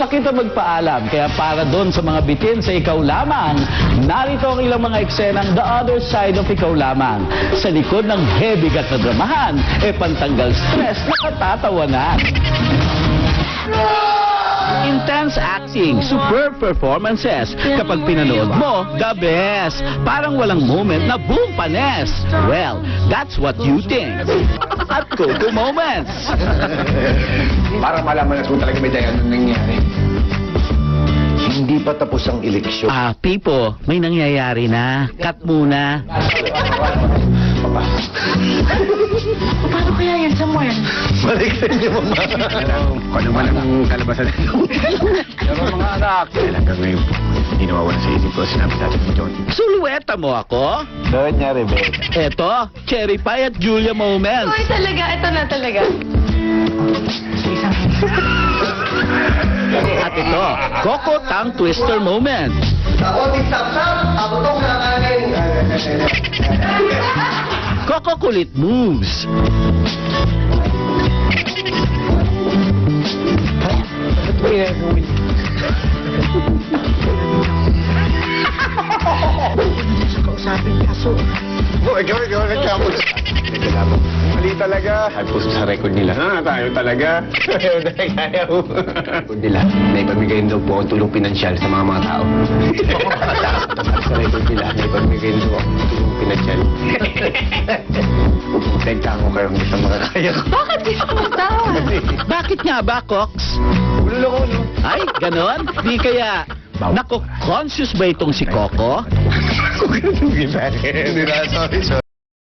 Kita magpaalam, kaya para doon sa mga bitin sa Ikaw Lamang, narito ang ilang mga eksenang The Other Side of Ikaw Lamang. Sa likod ng heavy-gat na dramahan, pantanggal stress na katatawanan. Intense acting, superb performances. Kapag pinanood mo, the best. Parang walang moment na boom panes. Well, that's what you think. At Coco Moments. Para malaman na kung talaga may dayan nang nangyari. Hindi pa tapos ang eleksyon. Pipo, may nangyayari na. Cut muna. Papa. Paano kaya yan, Samuel? Balikan niyo mo ma. Kung naman ang kalabasan nito. Pero mga anak. Hanggang ngayon po, hindi nawawala sa isip ko sinabi sa atin mo, John. Sulueta mo ako? Bakit niya, Rebecca? Eto, Cherry Pie at Julia Moments. Uy, talaga. Ito na talaga. At ito, Coco Tongue Twister Moment. Ako, tip-tap-tap. Ako tong nakain. Coco Kulit Moves. Ikaw nagkamot. Mali talaga. At puso sa record nila. Tayo talaga. Kaya mo. Record nila. May pamigay daw po akong tulong pinansyal sa mga tao. Sa record nila, may pamigay daw akong tulong pinansyal. Tagtaan ko kayo sa makakaya ko. Bakit di ako magtawa? Bakit nga ba, Cox? Ulo ko, no? Ay, ganon? Di kaya, nako, conscious ba itong si Coco? Hindi na, sorry.